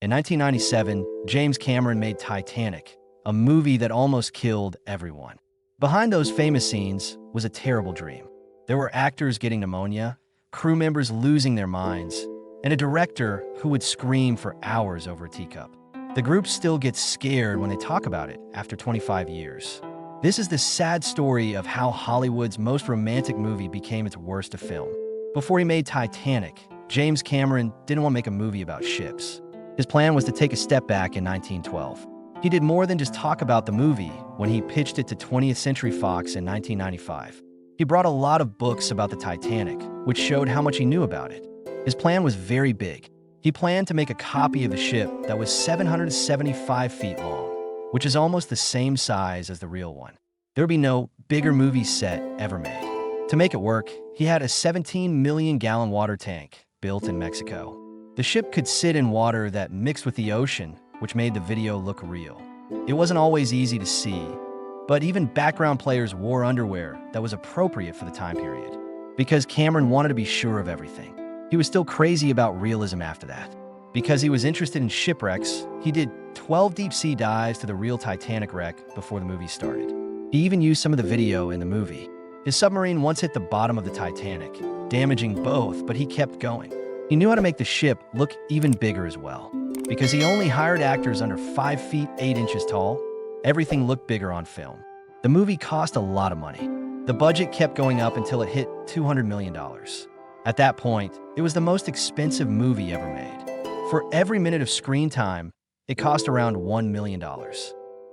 In 1997, James Cameron made Titanic, a movie that almost killed everyone. Behind those famous scenes was a terrible dream. There were actors getting pneumonia, crew members losing their minds, and a director who would scream for hours over a teacup. The group still gets scared when they talk about it after 25 years. This is the sad story of how Hollywood's most romantic movie became its worst to film. Before he made Titanic, James Cameron didn't want to make a movie about ships. His plan was to take a step back in 1912. He did more than just talk about the movie when he pitched it to 20th Century Fox in 1995. He brought a lot of books about the Titanic, which showed how much he knew about it. His plan was very big. He planned to make a copy of the ship that was 775 feet long, which is almost the same size as the real one. There would be no bigger movie set ever made. To make it work, he had a 17 million gallon water tank built in Mexico. The ship could sit in water that mixed with the ocean, which made the video look real. It wasn't always easy to see, but even background players wore underwear that was appropriate for the time period, because Cameron wanted to be sure of everything. He was still crazy about realism after that. Because he was interested in shipwrecks, he did 12 deep-sea dives to the real Titanic wreck before the movie started. He even used some of the video in the movie. His submarine once hit the bottom of the Titanic, damaging both, but he kept going. He knew how to make the ship look even bigger as well. Because he only hired actors under 5 feet 8 inches tall, everything looked bigger on film. The movie cost a lot of money. The budget kept going up until it hit $200 million. At that point, it was the most expensive movie ever made. For every minute of screen time, it cost around $1 million.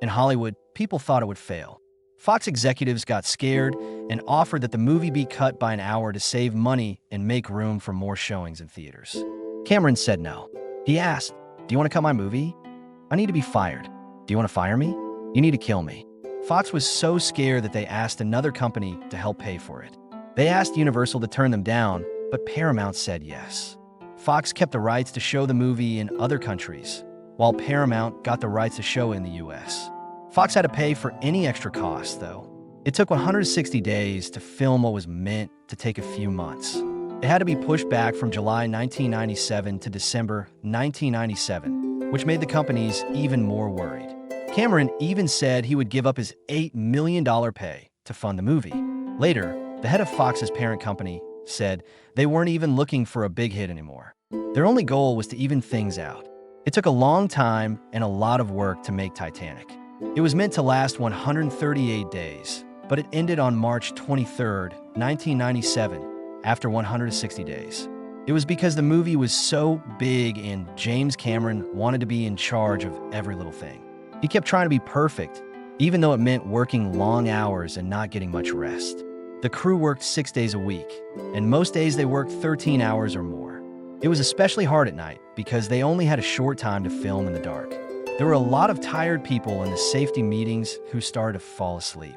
In Hollywood, people thought it would fail. Fox executives got scared and offered that the movie be cut by an hour to save money and make room for more showings in theaters. Cameron said no. He asked, "Do you want to cut my movie? I need to be fired. Do you want to fire me? You need to kill me." Fox was so scared that they asked another company to help pay for it. They asked Universal to turn them down, but Paramount said yes. Fox kept the rights to show the movie in other countries, while Paramount got the rights to show it in the US. Fox had to pay for any extra costs, though. It took 160 days to film what was meant to take a few months. It had to be pushed back from July 1997 to December 1997, which made the companies even more worried. Cameron even said he would give up his $8 million pay to fund the movie. Later, the head of Fox's parent company said they weren't even looking for a big hit anymore. Their only goal was to even things out. It took a long time and a lot of work to make Titanic. It was meant to last 138 days, but it ended on March 23, 1997, after 160 days. It was because the movie was so big and James Cameron wanted to be in charge of every little thing. He kept trying to be perfect, even though it meant working long hours and not getting much rest. The crew worked 6 days a week, and most days they worked 13 hours or more. It was especially hard at night because they only had a short time to film in the dark. There were a lot of tired people in the safety meetings who started to fall asleep.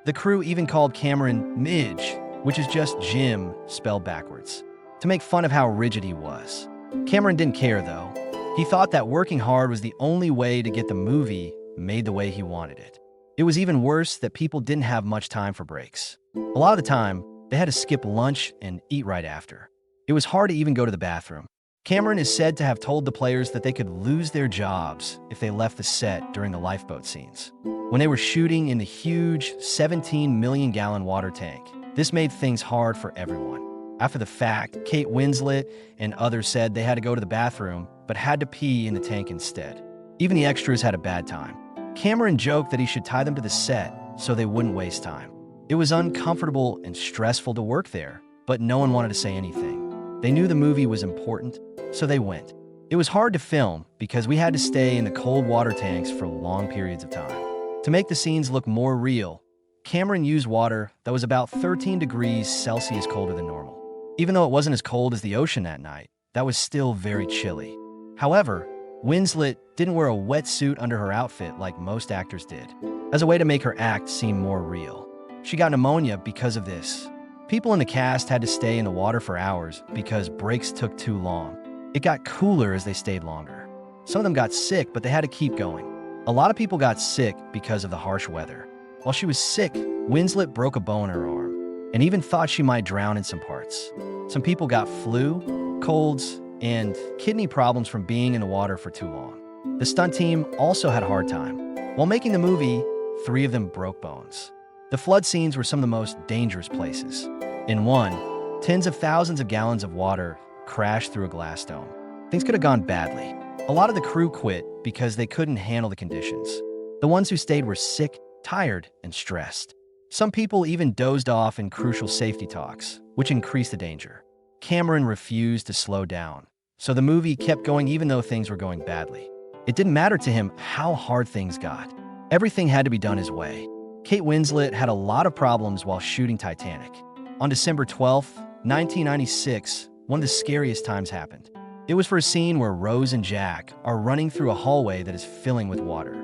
The crew even called Cameron Midge, which is just Jim spelled backwards, to make fun of how rigid he was. Cameron didn't care, though. He thought that working hard was the only way to get the movie made the way he wanted it. It was even worse that people didn't have much time for breaks. A lot of the time, they had to skip lunch and eat right after. It was hard to even go to the bathroom. Cameron is said to have told the players that they could lose their jobs if they left the set during the lifeboat scenes. When they were shooting in the huge 17 million gallon water tank, this made things hard for everyone. After the fact, Kate Winslet and others said they had to go to the bathroom, but had to pee in the tank instead. Even the extras had a bad time. Cameron joked that he should tie them to the set so they wouldn't waste time. It was uncomfortable and stressful to work there, but no one wanted to say anything. They knew the movie was important, so they went. It was hard to film because we had to stay in the cold water tanks for long periods of time. To make the scenes look more real, Cameron used water that was about 13 degrees Celsius colder than normal. Even though it wasn't as cold as the ocean that night, that was still very chilly. However, Winslet didn't wear a wetsuit under her outfit like most actors did, as a way to make her act seem more real. She got pneumonia because of this. People in the cast had to stay in the water for hours because breaks took too long. It got cooler as they stayed longer. Some of them got sick, but they had to keep going. A lot of people got sick because of the harsh weather. While she was sick, Winslet broke a bone in her arm and even thought she might drown in some parts. Some people got flu, colds, and kidney problems from being in the water for too long. The stunt team also had a hard time. While making the movie, 3 of them broke bones. The flood scenes were some of the most dangerous places. In one, tens of thousands of gallons of water crashed through a glass dome. Things could have gone badly. A lot of the crew quit because they couldn't handle the conditions. The ones who stayed were sick, tired, and stressed. Some people even dozed off in crucial safety talks, which increased the danger. Cameron refused to slow down, so the movie kept going even though things were going badly. It didn't matter to him how hard things got. Everything had to be done his way. Kate Winslet had a lot of problems while shooting Titanic. On December 12, 1996, one of the scariest times happened. It was for a scene where Rose and Jack are running through a hallway that is filling with water.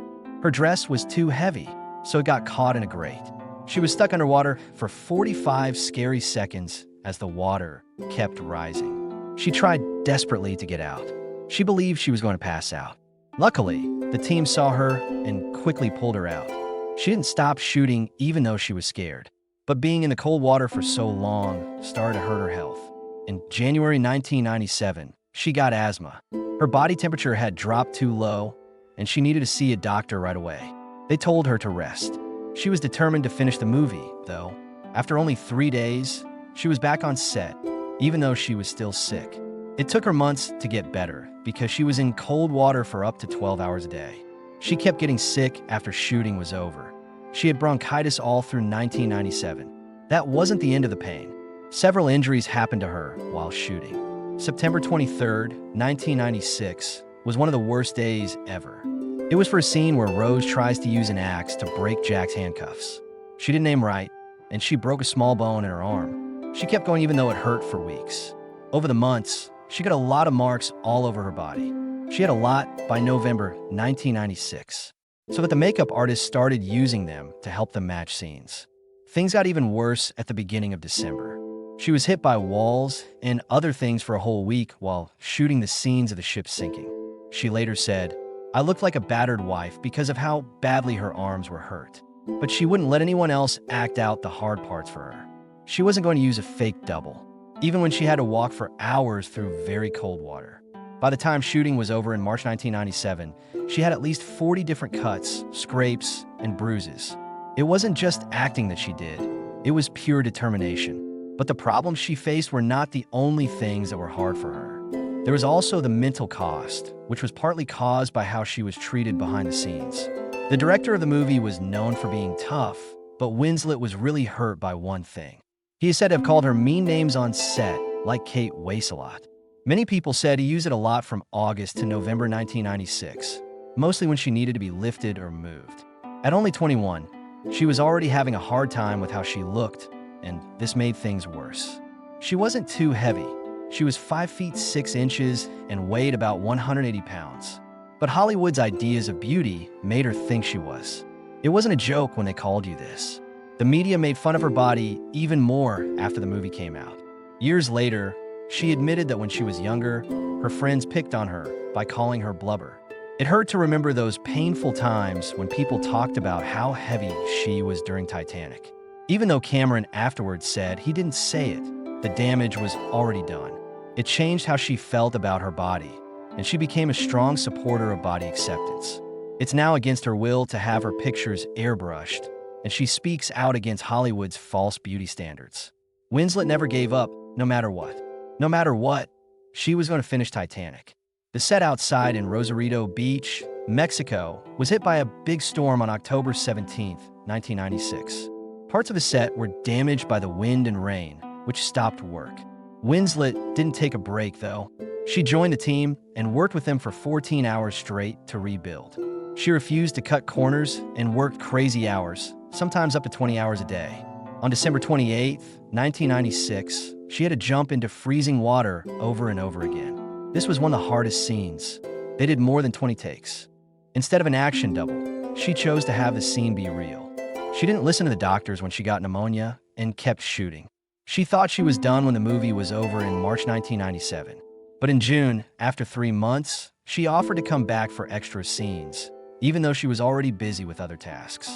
Her dress was too heavy, so it got caught in a grate. She was stuck underwater for 45 scary seconds as the water kept rising. She tried desperately to get out. She believed she was going to pass out. Luckily, the team saw her and quickly pulled her out. She didn't stop shooting even though she was scared. But being in the cold water for so long started to hurt her health. In January 1997, she got asthma. Her body temperature had dropped too low, and she needed to see a doctor right away. They told her to rest. She was determined to finish the movie, though. After only 3 days, she was back on set, even though she was still sick. It took her months to get better because she was in cold water for up to 12 hours a day. She kept getting sick after shooting was over. She had bronchitis all through 1997. That wasn't the end of the pain. Several injuries happened to her while shooting. September 23, 1996, was one of the worst days ever. It was for a scene where Rose tries to use an axe to break Jack's handcuffs. She didn't aim right, and she broke a small bone in her arm. She kept going even though it hurt for weeks. Over the months, she got a lot of marks all over her body. She had a lot by November 1996, so that the makeup artist started using them to help them match scenes. Things got even worse at the beginning of December. She was hit by walls and other things for a whole week while shooting the scenes of the ship sinking. She later said, "I looked like a battered wife because of how badly her arms were hurt." But she wouldn't let anyone else act out the hard parts for her. She wasn't going to use a fake double, even when she had to walk for hours through very cold water. By the time shooting was over in March 1997, she had at least 40 different cuts, scrapes, and bruises. It wasn't just acting that she did, it was pure determination. But the problems she faced were not the only things that were hard for her. There was also the mental cost, which was partly caused by how she was treated behind the scenes. The director of the movie was known for being tough, but Winslet was really hurt by one thing. He is said to have called her mean names on set, like Kate Winslet. Many people said he used it a lot from August to November 1996, mostly when she needed to be lifted or moved. At only 21, she was already having a hard time with how she looked, and this made things worse. She wasn't too heavy. She was 5 feet 6 inches and weighed about 180 pounds. But Hollywood's ideas of beauty made her think she was. It wasn't a joke when they called you this. The media made fun of her body even more after the movie came out. Years later, she admitted that when she was younger, her friends picked on her by calling her blubber. It hurt to remember those painful times when people talked about how heavy she was during Titanic. Even though Cameron afterwards said he didn't say it, the damage was already done. It changed how she felt about her body, and she became a strong supporter of body acceptance. It's now against her will to have her pictures airbrushed, and she speaks out against Hollywood's false beauty standards. Winslet never gave up, no matter what. No matter what, she was going to finish Titanic. The set outside in Rosarito Beach, Mexico, was hit by a big storm on October 17, 1996. Parts of the set were damaged by the wind and rain, which stopped work. Winslet didn't take a break, though. She joined the team and worked with them for 14 hours straight to rebuild. She refused to cut corners and worked crazy hours, sometimes up to 20 hours a day. On December 28, 1996, she had to jump into freezing water over and over again. This was one of the hardest scenes. They did more than 20 takes. Instead of an action double, she chose to have the scene be real. She didn't listen to the doctors when she got pneumonia and kept shooting. She thought she was done when the movie was over in March 1997. But in June, after 3 months, she offered to come back for extra scenes, even though she was already busy with other tasks.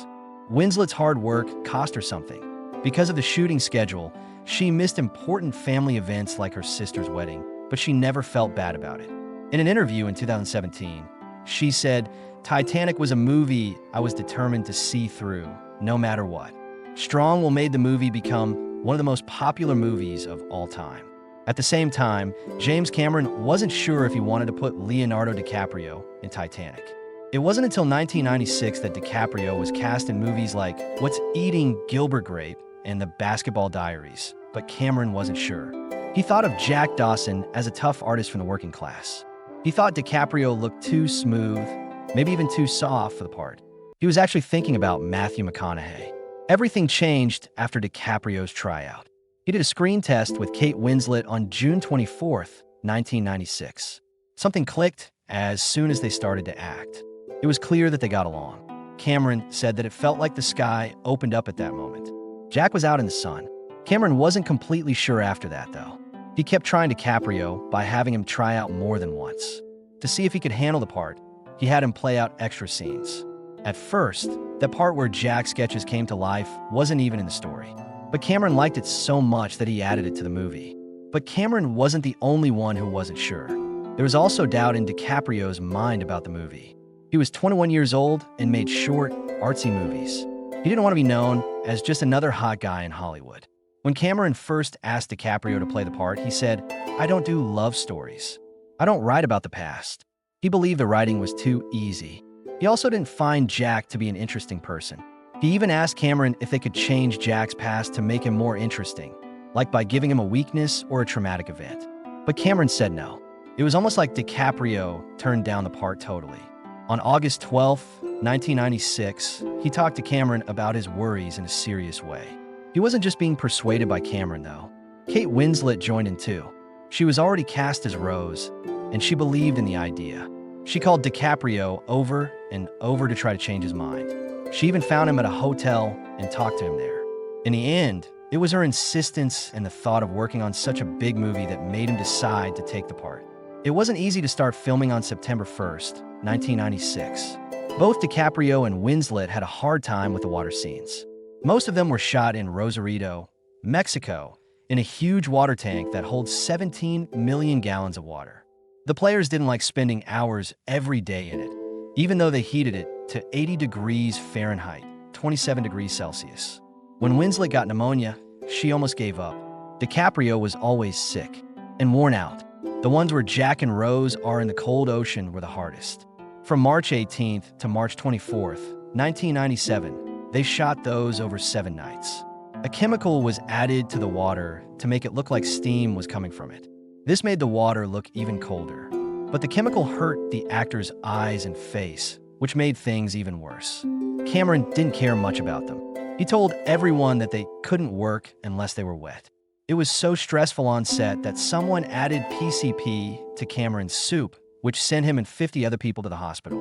Winslet's hard work cost her something. Because of the shooting schedule, she missed important family events like her sister's wedding, but but she never felt bad about it. In an interview in 2017, she said, "Titanic was a movie I was determined to see through, no matter what. Strong will made the movie become one of the most popular movies of all time." At the same time, James Cameron wasn't sure if he wanted to put Leonardo DiCaprio in Titanic. It wasn't until 1996 that DiCaprio was cast in movies like What's Eating Gilbert Grape and The Basketball Diaries, but Cameron wasn't sure. He thought of Jack Dawson as a tough artist from the working class. He thought DiCaprio looked too smooth, maybe even too soft for the part. He was actually thinking about Matthew McConaughey. Everything changed after DiCaprio's tryout. He did a screen test with Kate Winslet on June 24, 1996. Something clicked as soon as they started to act. It was clear that they got along. Cameron said that it felt like the sky opened up at that moment. Jack was out in the sun. Cameron wasn't completely sure after that, though. He kept trying DiCaprio by having him try out more than once. To see if he could handle the part, he had him play out extra scenes. At first, that part where Jack's sketches came to life wasn't even in the story. But Cameron liked it so much that he added it to the movie. But Cameron wasn't the only one who wasn't sure. There was also doubt in DiCaprio's mind about the movie. He was 21 years old and made short, artsy movies. He didn't want to be known as just another hot guy in Hollywood. When Cameron first asked DiCaprio to play the part, he said, "I don't do love stories. I don't write about the past." He believed the writing was too easy. He also didn't find Jack to be an interesting person. He even asked Cameron if they could change Jack's past to make him more interesting, like by giving him a weakness or a traumatic event. But Cameron said no. It was almost like DiCaprio turned down the part totally. On August 12, 1996, he talked to Cameron about his worries in a serious way. He wasn't just being persuaded by Cameron, though. Kate Winslet joined in too. She was already cast as Rose, and she believed in the idea. She called DiCaprio over and over to try to change his mind. She even found him at a hotel and talked to him there. In the end, it was her insistence and the thought of working on such a big movie that made him decide to take the part. It wasn't easy to start filming on September 1st, 1996. Both DiCaprio and Winslet had a hard time with the water scenes. Most of them were shot in Rosarito, Mexico, in a huge water tank that holds 17 million gallons of water. The players didn't like spending hours every day in it, even though they heated it to 80 degrees Fahrenheit, 27 degrees Celsius. When Winslet got pneumonia, she almost gave up. DiCaprio was always sick and worn out. The ones where Jack and Rose are in the cold ocean were the hardest. From March 18th to March 24th, 1997, they shot those over 7 nights. A chemical was added to the water to make it look like steam was coming from it. This made the water look even colder. But the chemical hurt the actors' eyes and face, which made things even worse. Cameron didn't care much about them. He told everyone that they couldn't work unless they were wet. It was so stressful on set that someone added PCP to Cameron's soup, which sent him and 50 other people to the hospital.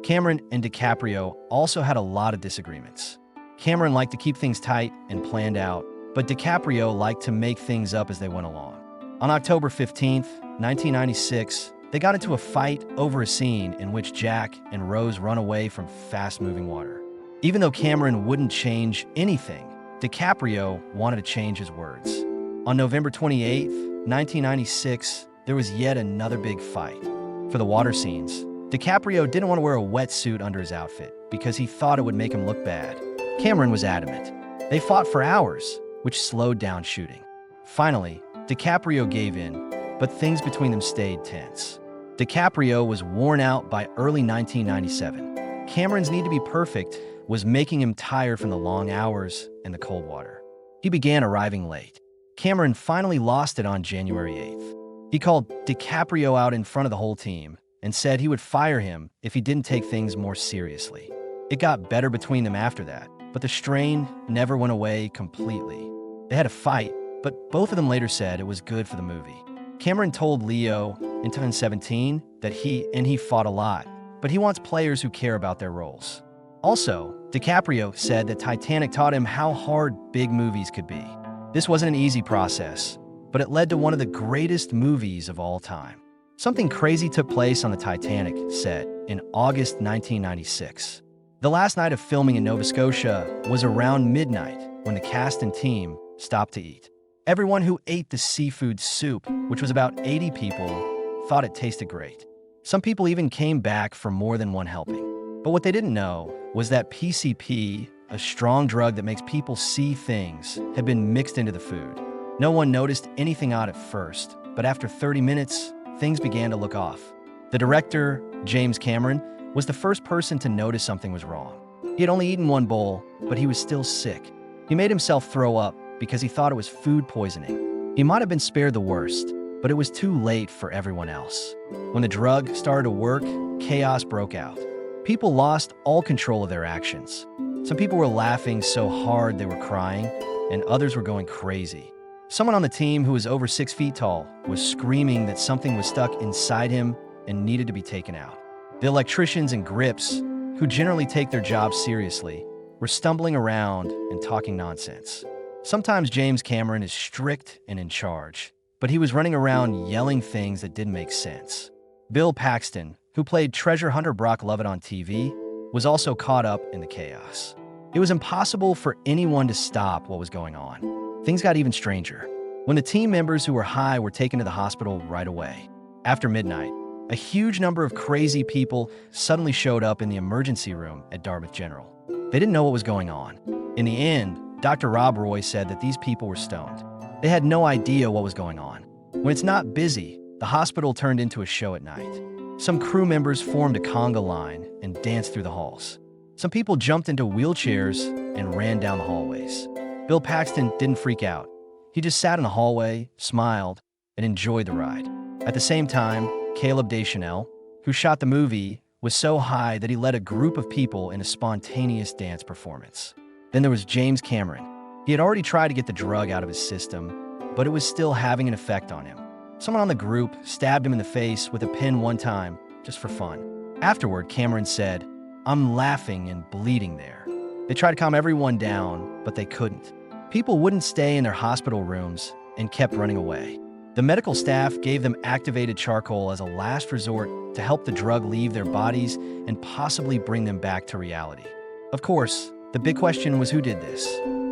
Cameron and DiCaprio also had a lot of disagreements. Cameron liked to keep things tight and planned out, but DiCaprio liked to make things up as they went along. On October 15th, 1996, they got into a fight over a scene in which Jack and Rose run away from fast-moving water. Even though Cameron wouldn't change anything, DiCaprio wanted to change his words. On November 28th, 1996, there was yet another big fight. For the water scenes, DiCaprio didn't want to wear a wetsuit under his outfit because he thought it would make him look bad. Cameron was adamant. They fought for hours, which slowed down shooting. Finally, DiCaprio gave in, but things between them stayed tense. DiCaprio was worn out by early 1997. Cameron's need to be perfect was making him tired from the long hours and the cold water. He began arriving late. Cameron finally lost it on January 8th. He called DiCaprio out in front of the whole team and said he would fire him if he didn't take things more seriously. It got better between them after that, but the strain never went away completely. They had a fight, but both of them later said it was good for the movie. Cameron told Leo in 2017 that he fought a lot, but he wants players who care about their roles. Also, DiCaprio said that Titanic taught him how hard big movies could be. This wasn't an easy process, but it led to one of the greatest movies of all time. Something crazy took place on the Titanic set in August 1996. The last night of filming in Nova Scotia was around midnight when the cast and team stopped to eat. Everyone who ate the seafood soup, which was about 80 people, thought it tasted great. Some people even came back for more than one helping. But what they didn't know was that PCP, a strong drug that makes people see things, had been mixed into the food. No one noticed anything odd at first, but after 30 minutes, things began to look off. The director, James Cameron, was the first person to notice something was wrong. He had only eaten one bowl, but he was still sick. He made himself throw up because he thought it was food poisoning. He might have been spared the worst, but it was too late for everyone else. When the drug started to work, chaos broke out. People lost all control of their actions. Some people were laughing so hard they were crying, and others were going crazy. Someone on the team who was over 6 feet tall was screaming that something was stuck inside him and needed to be taken out. The electricians and grips, who generally take their jobs seriously, were stumbling around and talking nonsense. Sometimes James Cameron is strict and in charge, but he was running around yelling things that didn't make sense. Bill Paxton, who played treasure hunter Brock Lovett on TV, was also caught up in the chaos. It was impossible for anyone to stop what was going on. Things got even stranger when the team members who were high were taken to the hospital right away. After midnight, a huge number of crazy people suddenly showed up in the emergency room at Dartmouth General. They didn't know what was going on. In the end, Dr. Rob Roy said that these people were stoned. They had no idea what was going on. When it's not busy, the hospital turned into a show at night. Some crew members formed a conga line and danced through the halls. Some people jumped into wheelchairs and ran down the hallways. Bill Paxton didn't freak out. He just sat in the hallway, smiled, and enjoyed the ride. At the same time, Caleb Deschanel, who shot the movie, was so high that he led a group of people in a spontaneous dance performance. Then there was James Cameron. He had already tried to get the drug out of his system, but it was still having an effect on him. Someone on the group stabbed him in the face with a pin one time, just for fun. Afterward, Cameron said, "I'm laughing and bleeding there." They tried to calm everyone down, but they couldn't. People wouldn't stay in their hospital rooms and kept running away. The medical staff gave them activated charcoal as a last resort to help the drug leave their bodies and possibly bring them back to reality. Of course, the big question was who did this.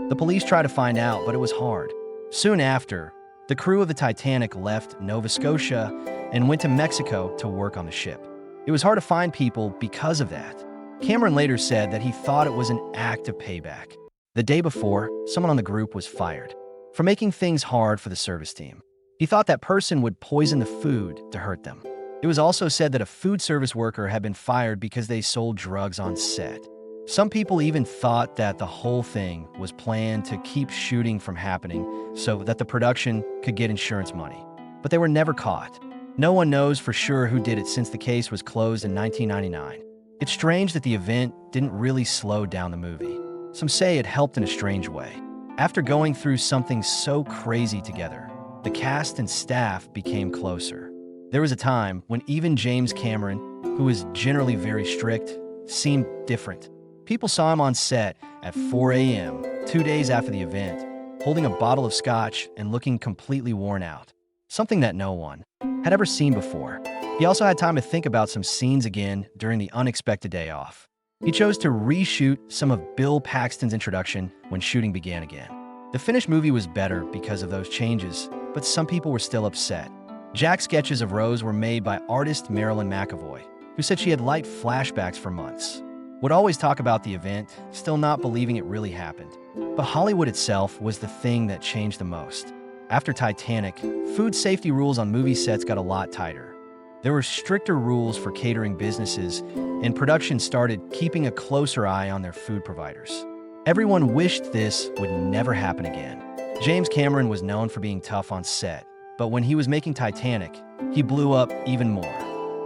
The police tried to find out, but it was hard. Soon after, the crew of the Titanic left Nova Scotia and went to Mexico to work on the ship. It was hard to find people because of that. Cameron later said that he thought it was an act of payback. The day before, someone on the group was fired for making things hard for the service team. He thought that person would poison the food to hurt them. It was also said that a food service worker had been fired because they sold drugs on set. Some people even thought that the whole thing was planned to keep shooting from happening so that the production could get insurance money. But they were never caught. No one knows for sure who did it since the case was closed in 1999. It's strange that the event didn't really slow down the movie. Some say it helped in a strange way. After going through something so crazy together, the cast and staff became closer. There was a time when even James Cameron, who was generally very strict, seemed different. People saw him on set at 4 a.m., 2 days after the event, holding a bottle of scotch and looking completely worn out, something that no one had ever seen before. He also had time to think about some scenes again during the unexpected day off. He chose to reshoot some of Bill Paxton's introduction when shooting began again. The finished movie was better because of those changes, but some people were still upset. Jack's sketches of Rose were made by artist Marilyn McAvoy, who said she had light flashbacks for months. Would always talk about the event, still not believing it really happened. But Hollywood itself was the thing that changed the most. After Titanic, food safety rules on movie sets got a lot tighter. There were stricter rules for catering businesses, and production started keeping a closer eye on their food providers. Everyone wished this would never happen again. James Cameron was known for being tough on set, but when he was making Titanic, he blew up even more.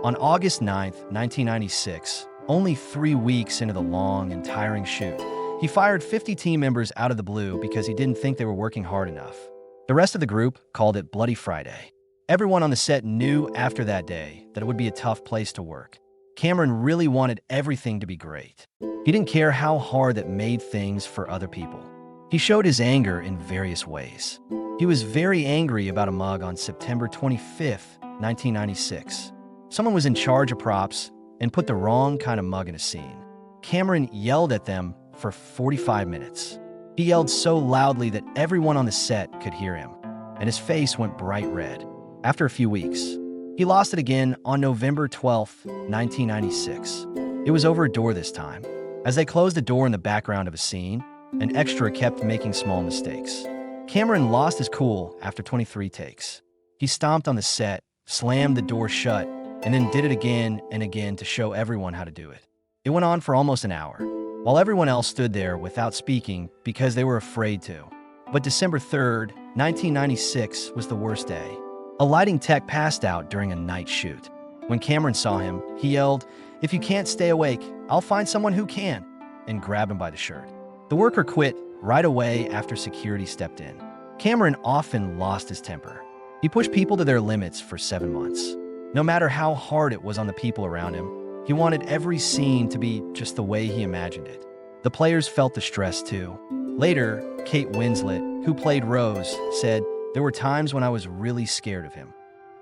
On August 9, 1996, only 3 weeks into the long and tiring shoot, he fired 50 team members out of the blue because he didn't think they were working hard enough. The rest of the group called it Bloody Friday. Everyone on the set knew after that day that it would be a tough place to work. Cameron really wanted everything to be great. He didn't care how hard that made things for other people. He showed his anger in various ways. He was very angry about a mug on September 25, 1996. Someone was in charge of props and put the wrong kind of mug in a scene. Cameron yelled at them for 45 minutes. He yelled so loudly that everyone on the set could hear him. and his face went bright red. After a few weeks, he lost it again on November 12, 1996. It was over a door this time. As they closed the door in the background of a scene, an extra kept making small mistakes. Cameron lost his cool after 23 takes. He stomped on the set, slammed the door shut, and then did it again and again to show everyone how to do it. It went on for almost an hour, while everyone else stood there without speaking because they were afraid to. But December 3rd, 1996 was the worst day. A lighting tech passed out during a night shoot. When Cameron saw him, he yelled, "If you can't stay awake, I'll find someone who can," and grabbed him by the shirt. The worker quit right away after security stepped in. Cameron often lost his temper. He pushed people to their limits for 7 months. No matter how hard it was on the people around him, he wanted every scene to be just the way he imagined it. The players felt the stress too. Later, Kate Winslet, who played Rose, said, "There were times when I was really scared of him."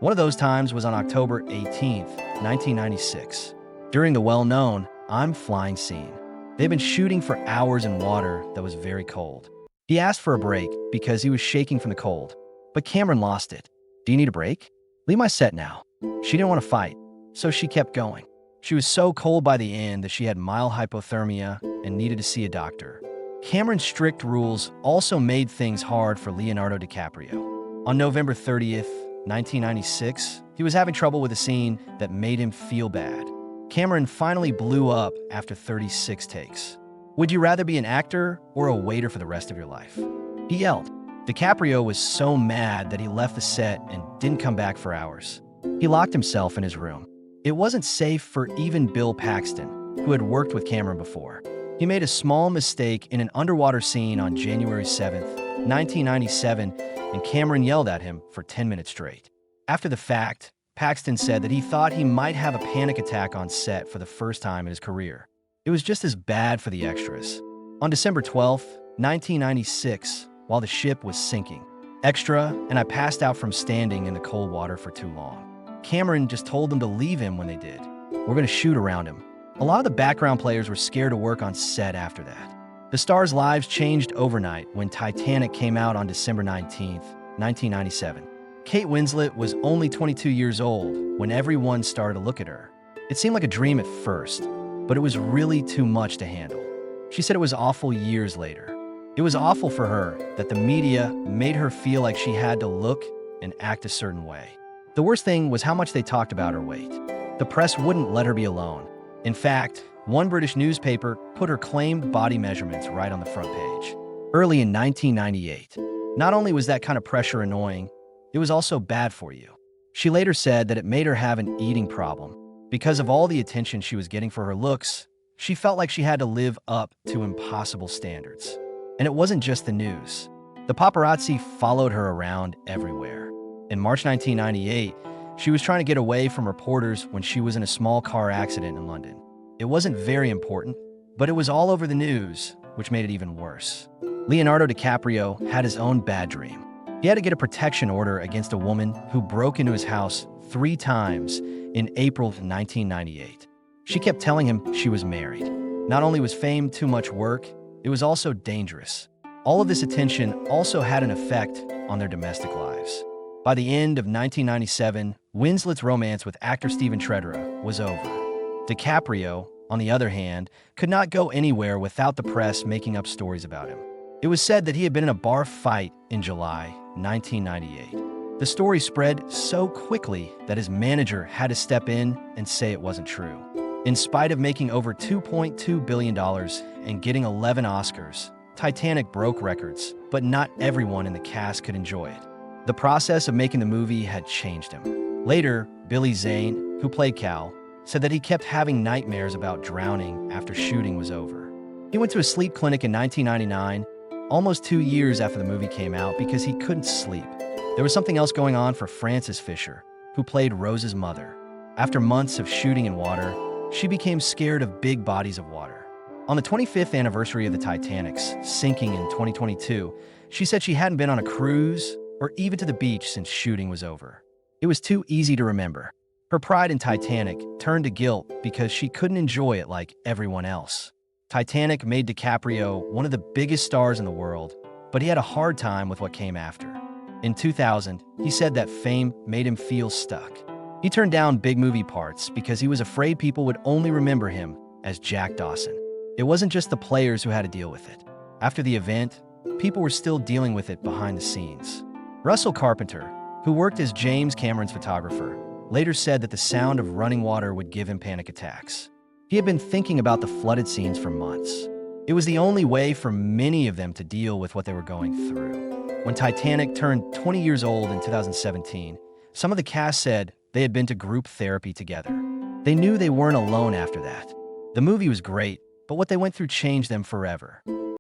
One of those times was on October 18th, 1996, during the well-known I'm Flying scene. They'd been shooting for hours in water that was very cold. He asked for a break because he was shaking from the cold, but Cameron lost it. "Do you need a break? Leave my set now." She didn't want to fight, so she kept going. She was so cold by the end that she had mild hypothermia and needed to see a doctor. Cameron's strict rules also made things hard for Leonardo DiCaprio. On November 30th, 1996, he was having trouble with a scene that made him feel bad. Cameron finally blew up after 36 takes. "Would you rather be an actor or a waiter for the rest of your life?" he yelled. DiCaprio was so mad that he left the set and didn't come back for hours. He locked himself in his room. It wasn't safe for even Bill Paxton, who had worked with Cameron before. He made a small mistake in an underwater scene on January 7th, 1997, and Cameron yelled at him for 10 minutes straight. After the fact, Paxton said that he thought he might have a panic attack on set for the first time in his career. It was just as bad for the extras. On December 12th, 1996, while the ship was sinking, extra, and I passed out from standing in the cold water for too long. Cameron just told them to leave him when they did. "We're going to shoot around him." A lot of the background players were scared to work on set after that. The stars' lives changed overnight when Titanic came out on December 19th, 1997. Kate Winslet was only 22 years old when everyone started to look at her. It seemed like a dream at first, but it was really too much to handle. She said it was awful years later. It was awful for her that the media made her feel like she had to look and act a certain way. The worst thing was how much they talked about her weight. The press wouldn't let her be alone. In fact, one British newspaper put her claimed body measurements right on the front page. Early in 1998, not only was that kind of pressure annoying, it was also bad for you. She later said that it made her have an eating problem. Because of all the attention she was getting for her looks, she felt like she had to live up to impossible standards. And it wasn't just the news. The paparazzi followed her around everywhere. In March 1998, she was trying to get away from reporters when she was in a small car accident in London. It wasn't very important, but it was all over the news, which made it even worse. Leonardo DiCaprio had his own bad dream. He had to get a protection order against a woman who broke into his house 3 times in April 1998. She kept telling him she was married. Not only was fame too much work, it was also dangerous. All of this attention also had an effect on their domestic lives. By the end of 1997, Winslet's romance with actor Stephen Treadera was over. DiCaprio, on the other hand, could not go anywhere without the press making up stories about him. It was said that he had been in a bar fight in July 1998. The story spread so quickly that his manager had to step in and say it wasn't true. In spite of making over $2.2 billion and getting 11 Oscars, Titanic broke records, but not everyone in the cast could enjoy it. The process of making the movie had changed him. Later, Billy Zane, who played Cal, said that he kept having nightmares about drowning after shooting was over. He went to a sleep clinic in 1999, almost 2 years after the movie came out, because he couldn't sleep. There was something else going on for Frances Fisher, who played Rose's mother. After months of shooting in water, she became scared of big bodies of water. On the 25th anniversary of the Titanic's sinking in 2022, she said she hadn't been on a cruise or even to the beach since shooting was over. It was too easy to remember. Her pride in Titanic turned to guilt because she couldn't enjoy it like everyone else. Titanic made DiCaprio one of the biggest stars in the world, but he had a hard time with what came after. In 2000, he said that fame made him feel stuck. He turned down big movie parts because he was afraid people would only remember him as Jack Dawson. It wasn't just the players who had to deal with it. After the event, people were still dealing with it behind the scenes. Russell Carpenter, who worked as James Cameron's photographer, later said that the sound of running water would give him panic attacks. He had been thinking about the flooded scenes for months. It was the only way for many of them to deal with what they were going through. When Titanic turned 20 years old in 2017, some of the cast said they had been to group therapy together. They knew they weren't alone after that. The movie was great, but what they went through changed them forever.